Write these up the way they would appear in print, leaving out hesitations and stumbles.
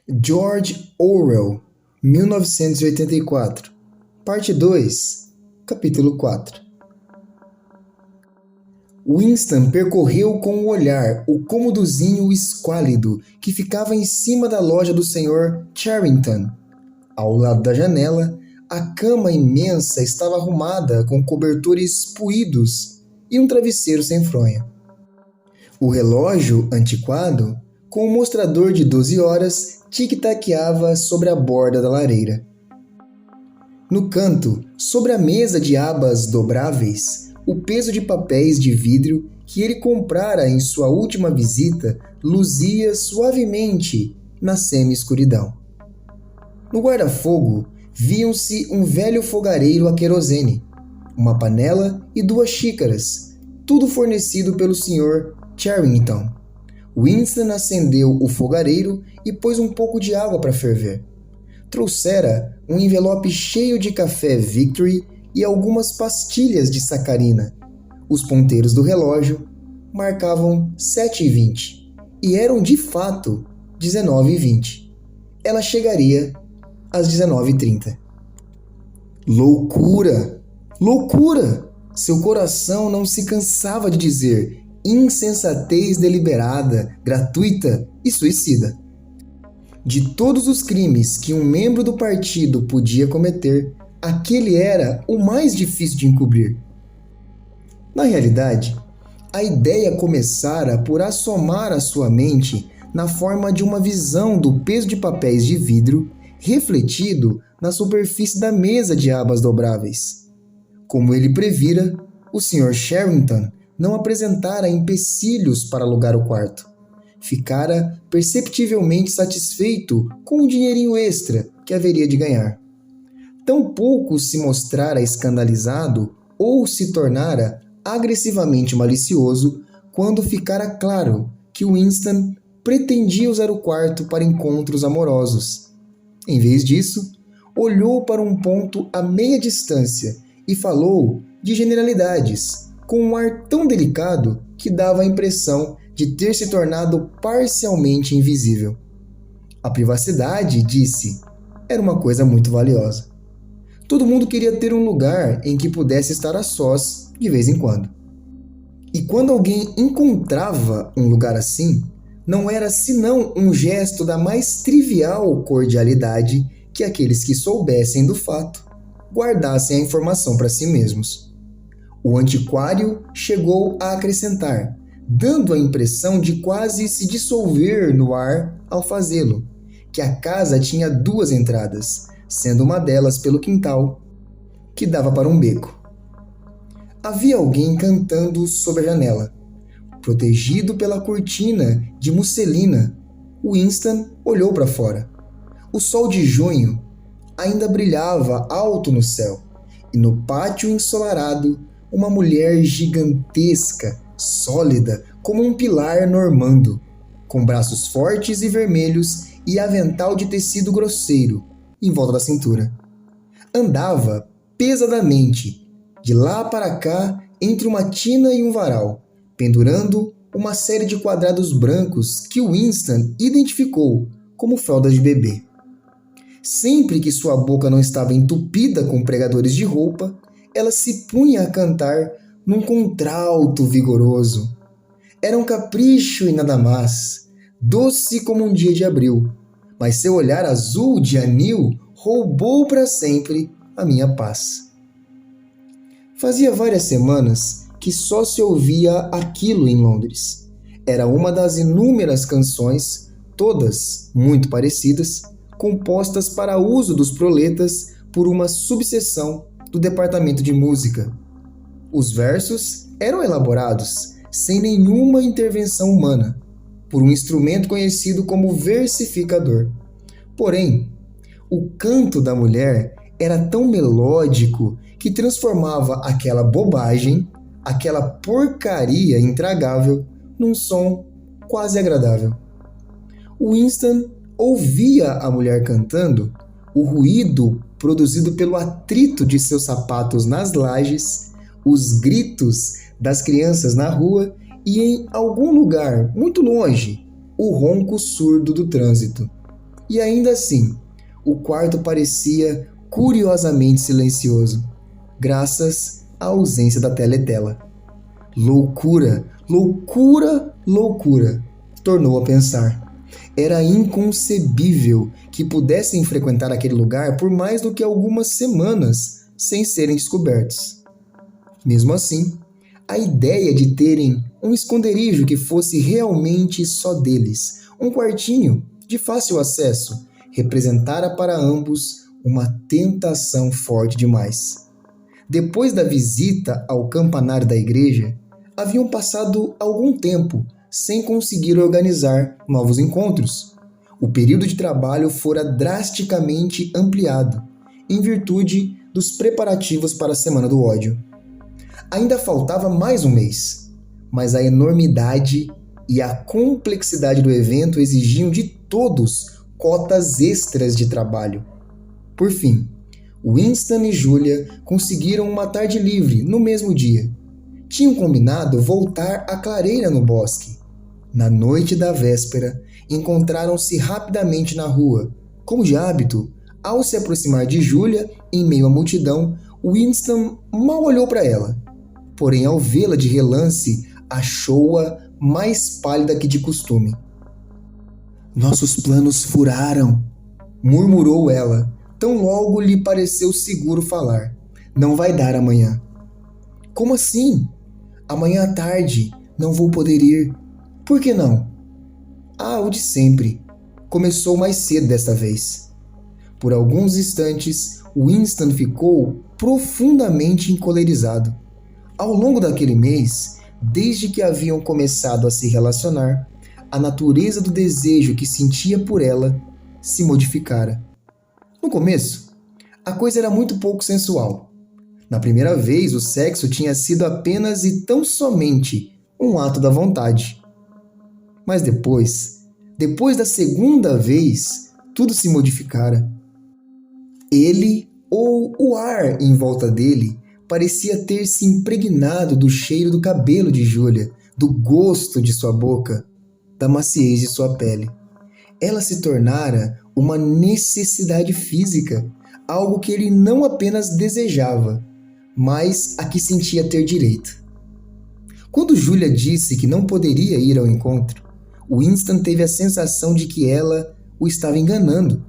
George Orwell, 1984, Parte 2, Capítulo 4. Winston percorreu com o olhar o cômodozinho esquálido que ficava em cima da loja do Sr. Charrington. Ao lado da janela, a cama imensa estava arrumada com cobertores puídos e um travesseiro sem fronha. O relógio antiquado, com o mostrador de 12 horas, tic-taqueava sobre a borda da lareira. No canto, sobre a mesa de abas dobráveis, o peso de papéis de vidro que ele comprara em sua última visita luzia suavemente na semi-escuridão. No guarda-fogo, viam-se um velho fogareiro a querosene, uma panela e 2 xícaras, tudo fornecido pelo Sr. Charrington. Winston acendeu o fogareiro e pôs um pouco de água para ferver. Trouxera um envelope cheio de café Victory e algumas pastilhas de sacarina. Os ponteiros do relógio marcavam 7h20 e eram de fato 19h20. Ela chegaria às 19h30. Loucura! Loucura! Seu coração não se cansava de dizer: insensatez deliberada, gratuita e suicida. De todos os crimes que um membro do partido podia cometer, aquele era o mais difícil de encobrir. Na realidade, a ideia começara por assomar à sua mente na forma de uma visão do peso de papéis de vidro refletido na superfície da mesa de abas dobráveis. Como ele previra, o Sr. Charrington não apresentara empecilhos para alugar o quarto. Ficara perceptivelmente satisfeito com o dinheirinho extra que haveria de ganhar. Tampouco se mostrara escandalizado ou se tornara agressivamente malicioso quando ficara claro que Winston pretendia usar o quarto para encontros amorosos. Em vez disso, olhou para um ponto a meia distância e falou de generalidades, com um ar tão delicado que dava a impressão de ter se tornado parcialmente invisível. A privacidade, disse, era uma coisa muito valiosa. Todo mundo queria ter um lugar em que pudesse estar a sós de vez em quando. E quando alguém encontrava um lugar assim, não era senão um gesto da mais trivial cordialidade que aqueles que soubessem do fato guardassem a informação para si mesmos. O antiquário chegou a acrescentar, dando a impressão de quase se dissolver no ar ao fazê-lo, que a casa tinha 2 entradas, sendo uma delas pelo quintal, que dava para um beco. Havia alguém cantando sob a janela. Protegido pela cortina de musselina, Winston olhou para fora. O sol de junho ainda brilhava alto no céu, e no pátio ensolarado, uma mulher gigantesca, sólida, como um pilar normando, com braços fortes e vermelhos e avental de tecido grosseiro em volta da cintura. Andava pesadamente, de lá para cá, entre uma tina e um varal, pendurando uma série de quadrados brancos que Winston identificou como fraldas de bebê. Sempre que sua boca não estava entupida com pregadores de roupa, ela se punha a cantar num contralto vigoroso. Era um capricho e nada mais, doce como um dia de abril, mas seu olhar azul de anil roubou para sempre a minha paz. Fazia várias semanas que só se ouvia aquilo em Londres. Era uma das inúmeras canções, todas muito parecidas, compostas para uso dos proletas por uma subseção do departamento de música. Os versos eram elaborados sem nenhuma intervenção humana, por um instrumento conhecido como versificador. Porém, o canto da mulher era tão melódico que transformava aquela bobagem, aquela porcaria intragável, num som quase agradável. Winston ouvia a mulher cantando, o ruído produzido pelo atrito de seus sapatos nas lajes, os gritos das crianças na rua e, em algum lugar muito longe, o ronco surdo do trânsito. E ainda assim, o quarto parecia curiosamente silencioso, graças à ausência da teletela. Loucura, loucura, loucura, tornou a pensar. Era inconcebível que pudessem frequentar aquele lugar por mais do que algumas semanas sem serem descobertos. Mesmo assim, a ideia de terem um esconderijo que fosse realmente só deles, um quartinho de fácil acesso, representara para ambos uma tentação forte demais. Depois da visita ao campanário da igreja, haviam passado algum tempo sem conseguir organizar novos encontros. O período de trabalho fora drasticamente ampliado, em virtude dos preparativos para a Semana do Ódio. Ainda faltava mais um mês, mas a enormidade e a complexidade do evento exigiam de todos cotas extras de trabalho. Por fim, Winston e Julia conseguiram uma tarde livre no mesmo dia. Tinham combinado voltar à clareira no bosque. Na noite da véspera, encontraram-se rapidamente na rua. Como de hábito, ao se aproximar de Julia, em meio à multidão, Winston mal olhou para ela. Porém, ao vê-la de relance, achou-a mais pálida que de costume. "Nossos planos furaram", murmurou ela, tão logo lhe pareceu seguro falar. "Não vai dar amanhã." "Como assim? Amanhã à tarde não vou poder ir." "Por que não?" "Ah, o de sempre. Começou mais cedo desta vez." Por alguns instantes, Winston ficou profundamente encolerizado. Ao longo daquele mês, desde que haviam começado a se relacionar, a natureza do desejo que sentia por ela se modificara. No começo, a coisa era muito pouco sensual. Na primeira vez, o sexo tinha sido apenas e tão somente um ato da vontade. Mas depois da segunda vez, tudo se modificara. Ele, ou o ar em volta dele, parecia ter se impregnado do cheiro do cabelo de Julia, do gosto de sua boca, da maciez de sua pele. Ela se tornara uma necessidade física, algo que ele não apenas desejava, mas a que sentia ter direito. Quando Julia disse que não poderia ir ao encontro, Winston teve a sensação de que ela o estava enganando.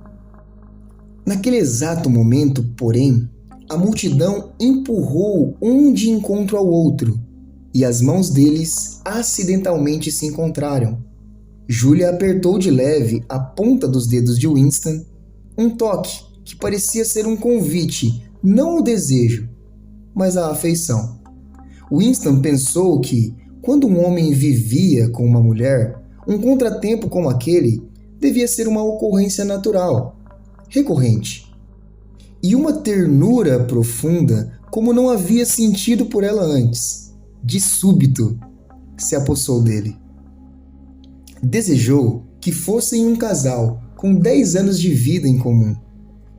Naquele exato momento, porém, a multidão empurrou um de encontro ao outro, e as mãos deles acidentalmente se encontraram. Julia apertou de leve a ponta dos dedos de Winston, um toque que parecia ser um convite, não ao desejo, mas à afeição. Winston pensou que, quando um homem vivia com uma mulher, um contratempo como aquele devia ser uma ocorrência natural, recorrente. E uma ternura profunda, como não havia sentido por ela antes, de súbito, se apossou dele. Desejou que fossem um casal com 10 anos de vida em comum.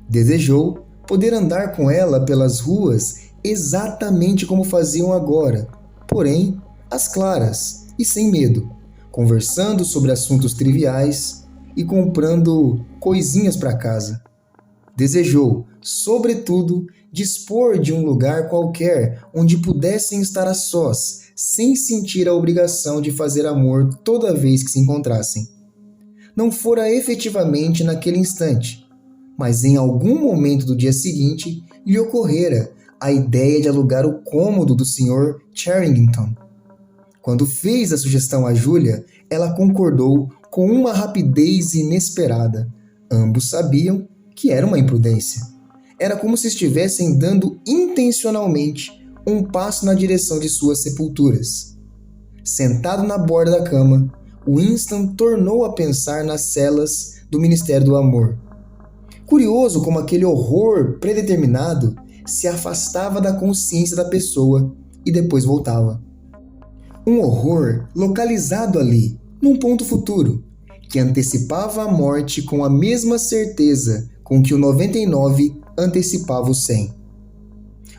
Desejou poder andar com ela pelas ruas exatamente como faziam agora, porém, às claras e sem medo, conversando sobre assuntos triviais e comprando coisinhas para casa. Desejou, sobretudo, dispor de um lugar qualquer onde pudessem estar a sós, sem sentir a obrigação de fazer amor toda vez que se encontrassem. Não fora efetivamente naquele instante, mas em algum momento do dia seguinte lhe ocorrera a ideia de alugar o cômodo do Sr. Charrington. Quando fez a sugestão a Julia, ela concordou com uma rapidez inesperada. Ambos sabiam que era uma imprudência. Era como se estivessem dando intencionalmente um passo na direção de suas sepulturas. Sentado na borda da cama, Winston tornou a pensar nas celas do Ministério do Amor. Curioso como aquele horror predeterminado se afastava da consciência da pessoa e depois voltava. Um horror localizado ali, num ponto futuro, que antecipava a morte com a mesma certeza com que o 99 antecipava o 100.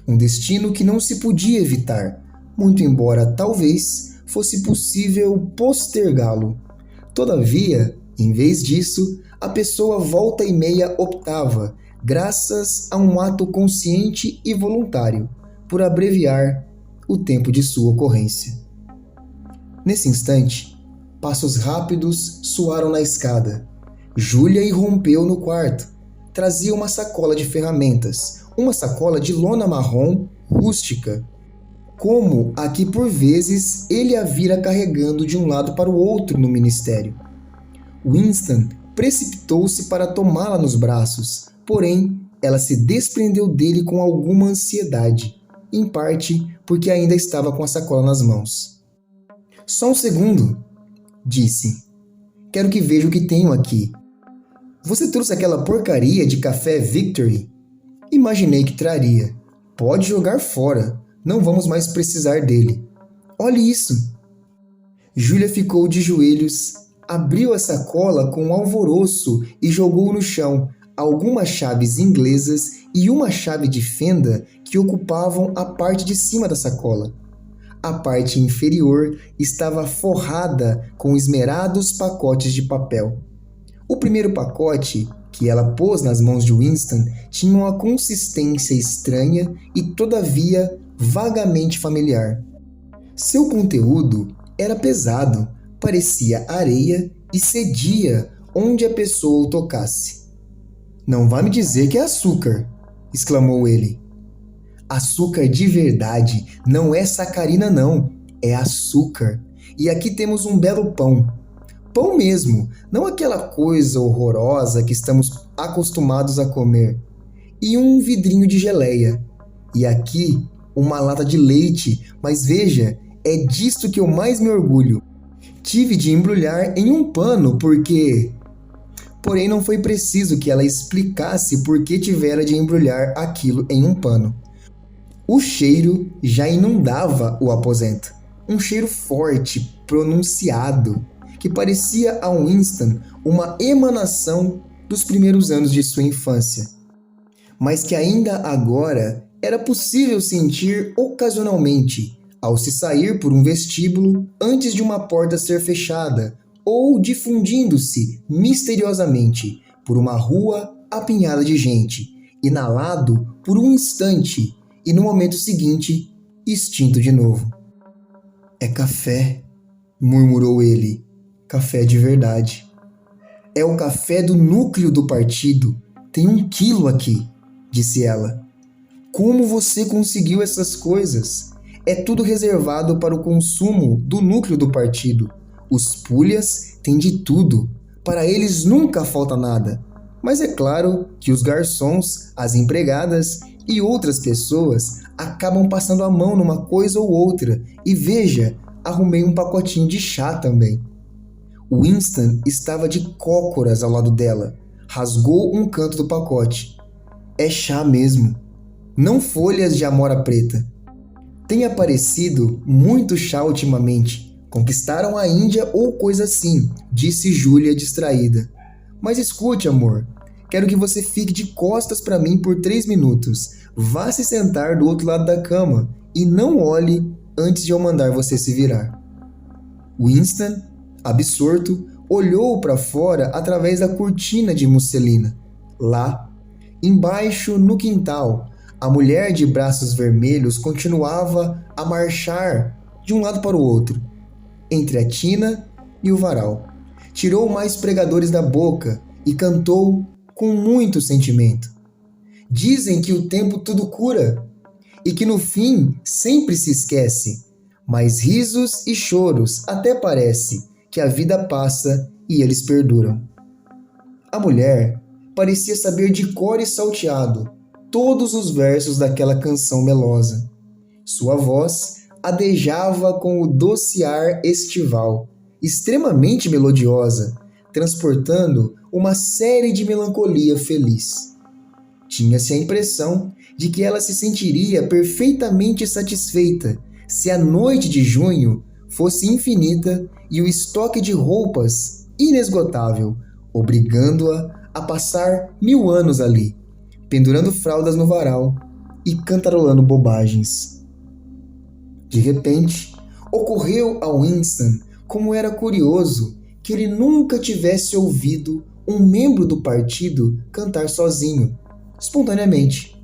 Um destino que não se podia evitar, muito embora talvez fosse possível postergá-lo. Todavia, Em vez disso, a pessoa volta e meia optava, graças a um ato consciente e voluntário, por abreviar o tempo de sua ocorrência. Nesse instante, passos rápidos soaram na escada. Júlia irrompeu no quarto. Trazia uma sacola de ferramentas, uma sacola de lona marrom rústica, como a que por vezes ele a vira carregando de um lado para o outro no ministério. Winston precipitou-se para tomá-la nos braços, porém ela se desprendeu dele com alguma ansiedade, em parte porque ainda estava com a sacola nas mãos. Só um segundo, disse. Quero que veja o que tenho aqui. Você trouxe aquela porcaria de café Victory? Imaginei que traria. Pode jogar fora. Não vamos mais precisar dele. Olhe isso. Júlia ficou de joelhos, abriu a sacola com um alvoroço e jogou no chão algumas chaves inglesas e uma chave de fenda que ocupavam a parte de cima da sacola. A parte inferior estava forrada com esmerados pacotes de papel. O primeiro pacote, que ela pôs nas mãos de Winston, tinha uma consistência estranha e, todavia, vagamente familiar. Seu conteúdo era pesado, parecia areia e cedia onde a pessoa o tocasse. Não vá me dizer que é açúcar, exclamou ele. Açúcar de verdade, não é sacarina não, é açúcar. E aqui temos um belo pão. Pão mesmo, não aquela coisa horrorosa que estamos acostumados a comer. E um vidrinho de geleia. E aqui, uma lata de leite, mas veja, é disto que eu mais me orgulho. Tive de embrulhar em um pano porque... Porém, não foi preciso que ela explicasse por que tivera de embrulhar aquilo em um pano. O cheiro já inundava o aposento. Um cheiro forte, pronunciado, que parecia a Winston uma emanação dos primeiros anos de sua infância, mas que ainda agora era possível sentir ocasionalmente ao se sair por um vestíbulo antes de uma porta ser fechada ou difundindo-se misteriosamente por uma rua apinhada de gente, inalado por um instante e no momento seguinte extinto de novo. É café, murmurou ele. Café de verdade. É o café do núcleo do partido. Tem 1 quilo aqui, disse ela. Como você conseguiu essas coisas? É tudo reservado para o consumo do núcleo do partido. Os pulhas têm de tudo. Para eles nunca falta nada. Mas é claro que os garçons, as empregadas e outras pessoas acabam passando a mão numa coisa ou outra. E veja, arrumei um pacotinho de chá também. Winston estava de cócoras ao lado dela. Rasgou um canto do pacote. É chá mesmo. Não folhas de amora preta. Tem aparecido muito chá ultimamente. Conquistaram a Índia ou coisa assim, disse Júlia distraída. Mas escute, amor. Quero que você fique de costas para mim por 3 minutos. Vá se sentar do outro lado da cama e não olhe antes de eu mandar você se virar. Winston, absorto, olhou para fora através da cortina de musselina. Lá, embaixo no quintal, a mulher de braços vermelhos continuava a marchar de um lado para o outro, entre a tina e o varal. Tirou mais pregadores da boca e cantou com muito sentimento. Dizem que o tempo tudo cura e que no fim sempre se esquece, mas risos e choros até parece que a vida passa e eles perduram. A mulher parecia saber de cor e salteado todos os versos daquela canção melosa. Sua voz adejava com o doce ar estival, extremamente melodiosa, transportando uma série de melancolia feliz. Tinha-se a impressão de que ela se sentiria perfeitamente satisfeita se a noite de junho fosse infinita e o estoque de roupas inesgotável, obrigando-a a passar 1000 anos ali, pendurando fraldas no varal e cantarolando bobagens. De repente, ocorreu a Winston como era curioso que ele nunca tivesse ouvido um membro do partido cantar sozinho, espontaneamente.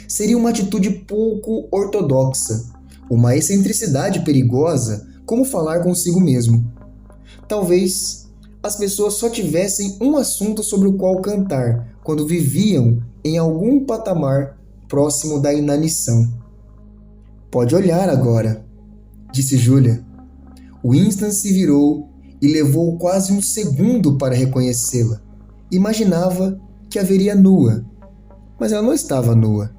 Seria uma atitude pouco ortodoxa, uma excentricidade perigosa, como falar consigo mesmo. Talvez as pessoas só tivessem um assunto sobre o qual cantar quando viviam em algum patamar próximo da inanição. Pode olhar agora, disse Julia. Winston se virou e levou quase um segundo para reconhecê-la. Imaginava que a veria nua, mas ela não estava nua.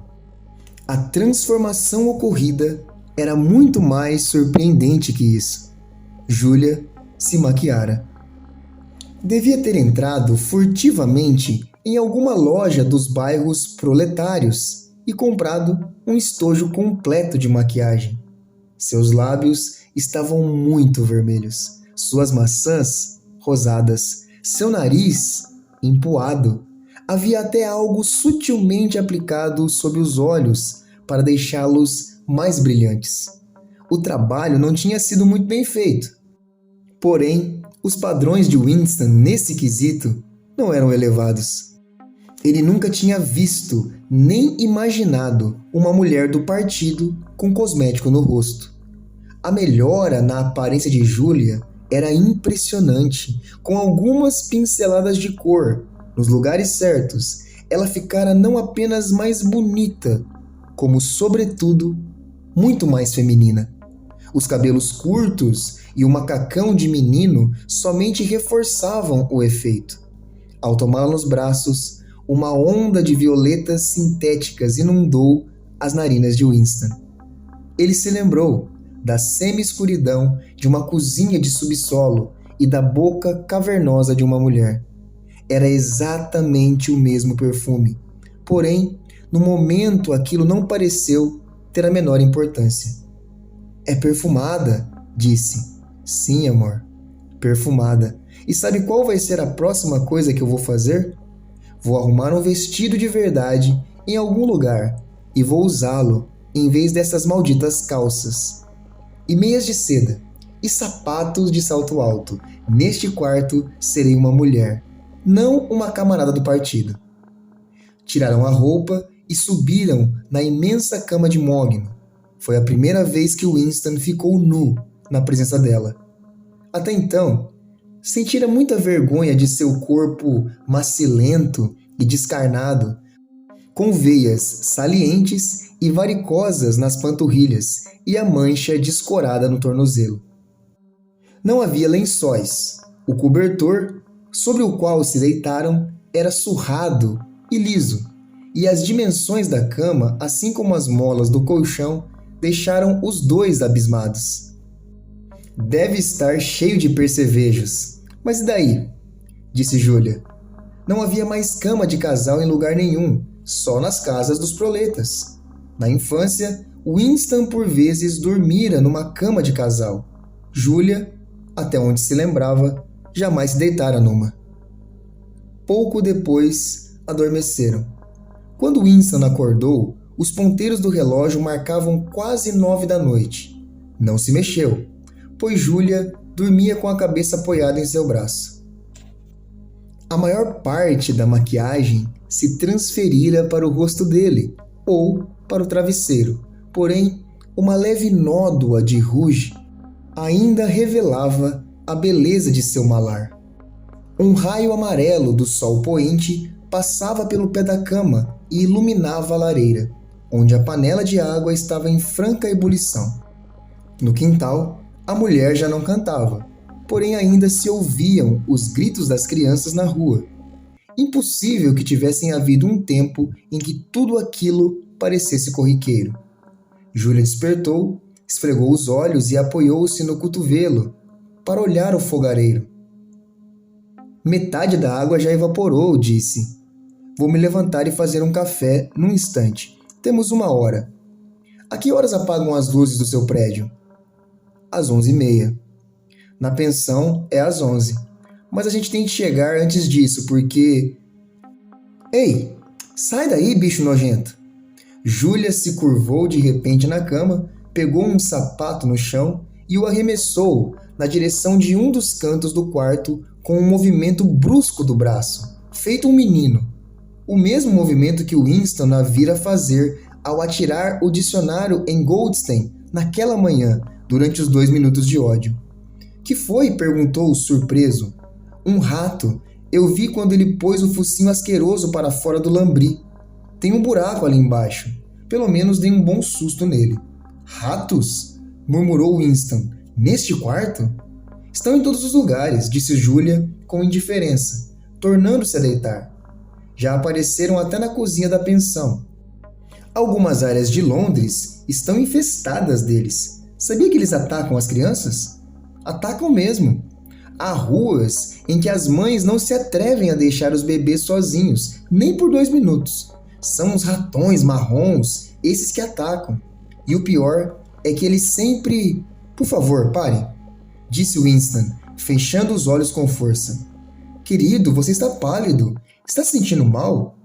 A transformação ocorrida era muito mais surpreendente que isso. Julia se maquiara. Devia ter entrado furtivamente em alguma loja dos bairros proletários e comprado um estojo completo de maquiagem. Seus lábios estavam muito vermelhos, suas maçãs rosadas, seu nariz empoado. Havia até algo sutilmente aplicado sobre os olhos para deixá-los mais brilhantes. O trabalho não tinha sido muito bem feito. Porém, os padrões de Winston nesse quesito não eram elevados. Ele nunca tinha visto nem imaginado uma mulher do partido com cosmético no rosto. A melhora na aparência de Julia era impressionante, com algumas pinceladas de cor. Nos lugares certos, ela ficara não apenas mais bonita, como, sobretudo, muito mais feminina. Os cabelos curtos e o macacão de menino somente reforçavam o efeito. Ao tomá-la nos braços, uma onda de violetas sintéticas inundou as narinas de Winston. Ele se lembrou da semi-escuridão de uma cozinha de subsolo e da boca cavernosa de uma mulher. Era exatamente o mesmo perfume. Porém, no momento aquilo não pareceu ter a menor importância. É perfumada, disse. Sim, amor, perfumada. E sabe qual vai ser a próxima coisa que eu vou fazer? Vou arrumar um vestido de verdade em algum lugar e vou usá-lo em vez dessas malditas calças. E meias de seda e sapatos de salto alto. Neste quarto serei uma mulher, não uma camarada do partido. Tiraram a roupa e subiram na imensa cama de mogno. Foi a primeira vez que Winston ficou nu na presença dela. Até então, sentira muita vergonha de seu corpo macilento e descarnado, com veias salientes e varicosas nas panturrilhas e a mancha descorada no tornozelo. Não havia lençóis. O cobertor, sobre o qual se deitaram, era surrado e liso, e as dimensões da cama, assim como as molas do colchão, deixaram os dois abismados. Deve estar cheio de percevejos. Mas e daí? Disse Julia. Não havia mais cama de casal em lugar nenhum, só nas casas dos proletas. Na infância, Winston por vezes dormira numa cama de casal. Julia, até onde se lembrava, jamais se deitara numa. Pouco depois, adormeceram. Quando Winston acordou, os ponteiros do relógio marcavam quase 9 da noite. Não se mexeu, pois Julia dormia com a cabeça apoiada em seu braço. A maior parte da maquiagem se transferira para o rosto dele, ou para o travesseiro, porém, uma leve nódoa de ruge ainda revelava a beleza de seu malar. Um raio amarelo do sol poente passava pelo pé da cama e iluminava a lareira, onde a panela de água estava em franca ebulição. No quintal, a mulher já não cantava, porém ainda se ouviam os gritos das crianças na rua. Impossível que tivessem havido um tempo em que tudo aquilo parecesse corriqueiro. Julia despertou, esfregou os olhos e apoiou-se no cotovelo para olhar o fogareiro. Metade da água já evaporou, disse. Vou me levantar e fazer um café num instante. Temos 1 hora. A que horas apagam as luzes do seu prédio? Às 11h30. Na pensão é às 11. Mas a gente tem que chegar antes disso, porque... Ei, sai daí, bicho nojento! Julia se curvou de repente na cama, pegou um sapato no chão e o arremessou na direção de um dos cantos do quarto com um movimento brusco do braço, feito um menino. O mesmo movimento que Winston a vira fazer ao atirar o dicionário em Goldstein naquela manhã, durante os 2 minutos de ódio. Que foi? Perguntou surpreso. Um rato. Eu vi quando ele pôs o focinho asqueroso para fora do lambri. Tem um buraco ali embaixo. Pelo menos dei um bom susto nele. Ratos? Murmurou Winston. Neste quarto? Estão em todos os lugares, disse Julia com indiferença, tornando-se a deitar. Já apareceram até na cozinha da pensão. Algumas áreas de Londres estão infestadas deles. Sabia que eles atacam as crianças? Atacam mesmo. Há ruas em que as mães não se atrevem a deixar os bebês sozinhos, nem por 2 minutos. São os ratões marrons, esses que atacam. E o pior é que eles sempre... Por favor, pare, disse Winston, fechando os olhos com força. Querido, você está pálido. Está se sentindo mal?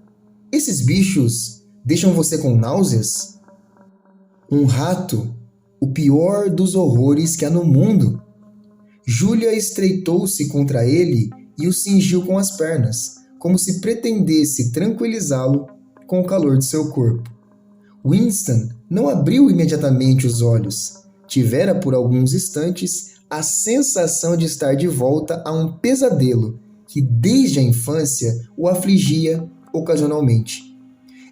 Esses bichos deixam você com náuseas? Um rato, o pior dos horrores que há no mundo. Julia estreitou-se contra ele e o cingiu com as pernas, como se pretendesse tranquilizá-lo com o calor de seu corpo. Winston não abriu imediatamente os olhos. Tivera por alguns instantes a sensação de estar de volta a um pesadelo que desde a infância o afligia ocasionalmente.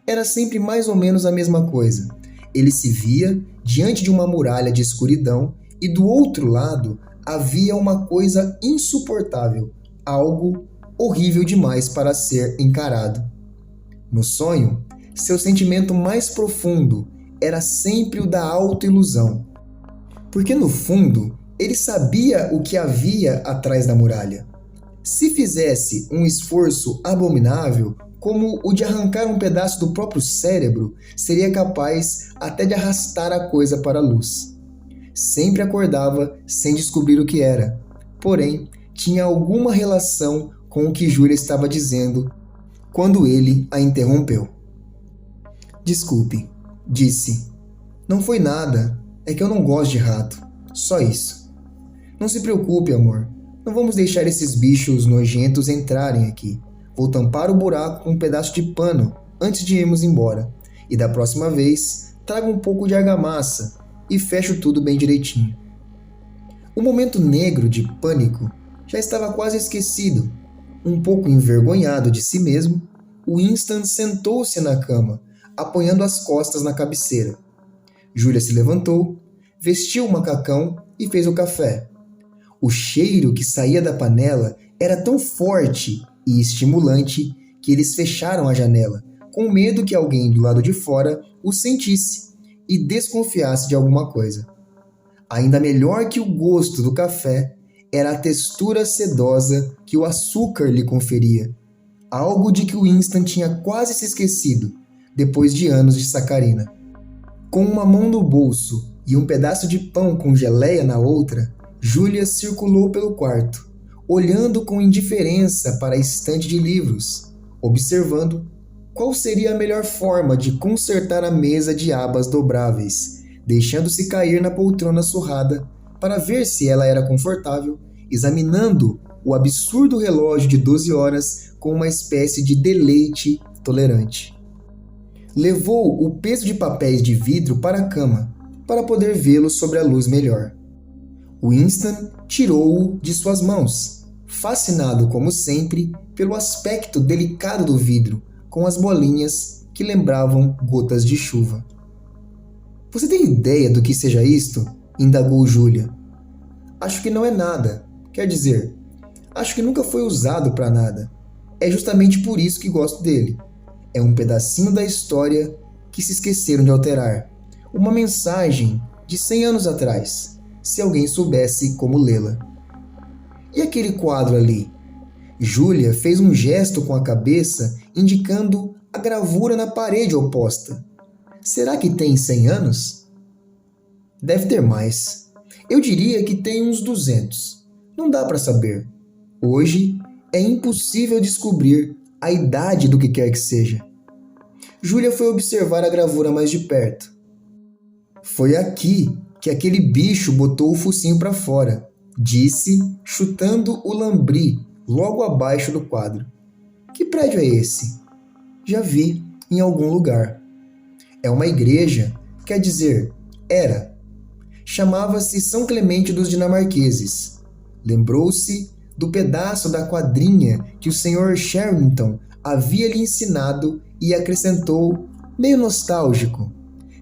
Era sempre mais ou menos a mesma coisa. Ele se via diante de uma muralha de escuridão e do outro lado havia uma coisa insuportável, algo horrível demais para ser encarado. No sonho, seu sentimento mais profundo era sempre o da autoilusão, porque no fundo ele sabia o que havia atrás da muralha. Se fizesse um esforço abominável, como o de arrancar um pedaço do próprio cérebro, seria capaz até de arrastar a coisa para a luz. Sempre acordava sem descobrir o que era, porém tinha alguma relação com o que Julia estava dizendo quando ele a interrompeu. Desculpe, disse. Não foi nada, é que eu não gosto de rato, só isso. Não se preocupe, amor, não vamos deixar esses bichos nojentos entrarem aqui. Vou tampar o buraco com um pedaço de pano antes de irmos embora, e da próxima vez traga um pouco de argamassa e fecho tudo bem direitinho. O momento negro de pânico já estava quase esquecido. Um pouco envergonhado de si mesmo, Winston sentou-se na cama, apoiando as costas na cabeceira. Julia se levantou, vestiu o macacão e fez o café. O cheiro que saía da panela era tão forte e estimulante que eles fecharam a janela, com medo que alguém do lado de fora o sentisse e desconfiasse de alguma coisa. Ainda melhor que o gosto do café era a textura sedosa que o açúcar lhe conferia, algo de que Winston tinha quase se esquecido depois de anos de sacarina. Com uma mão no bolso e um pedaço de pão com geleia na outra, Julia circulou pelo quarto, olhando com indiferença para a estante de livros, observando qual seria a melhor forma de consertar a mesa de abas dobráveis, deixando-se cair na poltrona surrada para ver se ela era confortável, examinando o absurdo relógio de 12 horas com uma espécie de deleite tolerante. Levou o peso de papéis de vidro para a cama, para poder vê-lo sobre a luz melhor. Winston tirou-o de suas mãos, fascinado como sempre pelo aspecto delicado do vidro, com as bolinhas que lembravam gotas de chuva. Você tem ideia do que seja isto? Indagou Julia. Acho que não é nada. Quer dizer, acho que nunca foi usado para nada. É justamente por isso que gosto dele. É um pedacinho da história que se esqueceram de alterar. Uma mensagem de 100 anos atrás, se alguém soubesse como lê-la. E aquele quadro ali? Julia fez um gesto com a cabeça, indicando a gravura na parede oposta. Será que tem 100 anos? Deve ter mais. Eu diria que tem uns 200. Não dá para saber. Hoje é impossível descobrir a idade do que quer que seja. Julia foi observar a gravura mais de perto. Foi aqui que aquele bicho botou o focinho para fora, disse, chutando o lambri logo abaixo do quadro. Que prédio é esse? Já vi em algum lugar. É uma igreja, quer dizer, era. Chamava-se São Clemente dos Dinamarqueses. Lembrou-se do pedaço da quadrinha que o Sr. Sherrington havia lhe ensinado e acrescentou, meio nostálgico: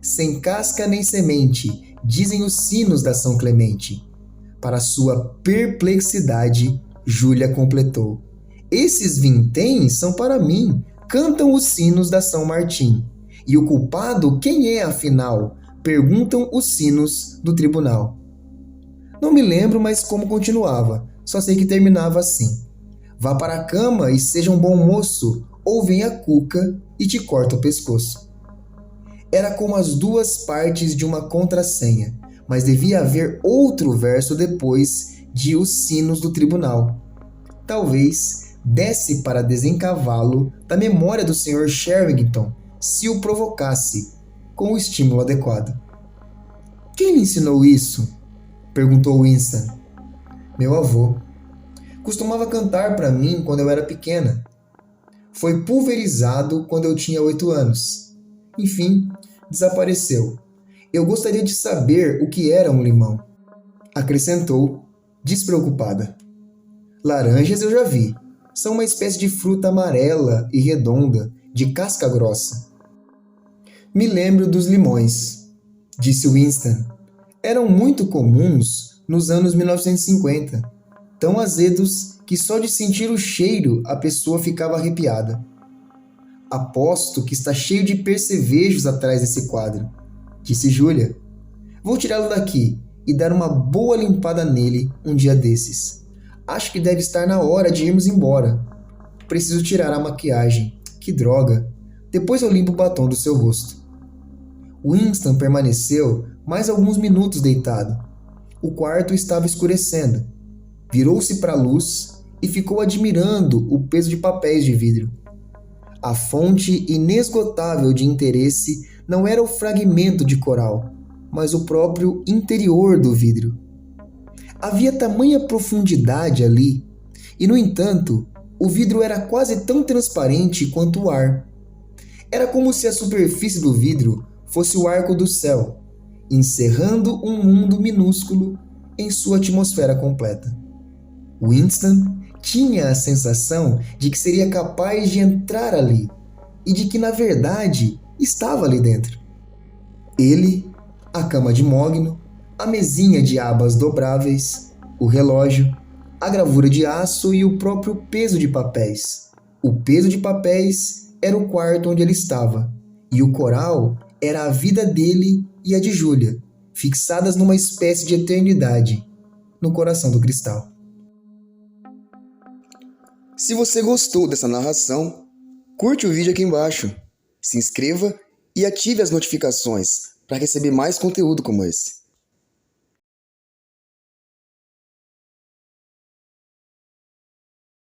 sem casca nem semente, dizem os sinos da São Clemente. Para sua perplexidade, Júlia completou: esses vinténs são para mim, cantam os sinos da São Martim. E o culpado quem é, afinal? Perguntam os sinos do tribunal. Não me lembro mais como continuava, só sei que terminava assim: vá para a cama e seja um bom moço, ou vem a cuca e te corta o pescoço. Era como as duas partes de uma contrassenha, mas devia haver outro verso depois de os sinos do tribunal. Talvez desse para desencavá-lo da memória do Sr. Sherrington, se o provocasse, com o estímulo adequado. Quem lhe ensinou isso? Perguntou Winston. Meu avô. Costumava cantar para mim quando eu era pequena. Foi pulverizado quando eu tinha 8 anos. Enfim, desapareceu. Eu gostaria de saber o que era um limão. Acrescentou, despreocupada. Laranjas eu já vi. São uma espécie de fruta amarela e redonda, de casca grossa. Me lembro dos limões, disse Winston. Eram muito comuns nos anos 1950, tão azedos que só de sentir o cheiro a pessoa ficava arrepiada. Aposto que está cheio de percevejos atrás desse quadro, disse Júlia. Vou tirá-lo daqui e dar uma boa limpada nele um dia desses. Acho que deve estar na hora de irmos embora. Preciso tirar a maquiagem. Que droga! Depois eu limpo o batom do seu rosto. Winston permaneceu mais alguns minutos deitado. O quarto estava escurecendo. Virou-se para a luz e ficou admirando o peso de papéis de vidro. A fonte inesgotável de interesse não era o fragmento de coral, mas o próprio interior do vidro. Havia tamanha profundidade ali, e, no entanto, o vidro era quase tão transparente quanto o ar. Era como se a superfície do vidro fosse o arco do céu, encerrando um mundo minúsculo em sua atmosfera completa. Winston tinha a sensação de que seria capaz de entrar ali e de que, na verdade, estava ali dentro. Ele, a cama de mogno, a mesinha de abas dobráveis, o relógio, a gravura de aço e o próprio peso de papéis. O peso de papéis era o quarto onde ele estava, e o coral era a vida dele e a de Júlia, fixadas numa espécie de eternidade, no coração do cristal. Se você gostou dessa narração, curte o vídeo aqui embaixo, se inscreva e ative as notificações para receber mais conteúdo como esse.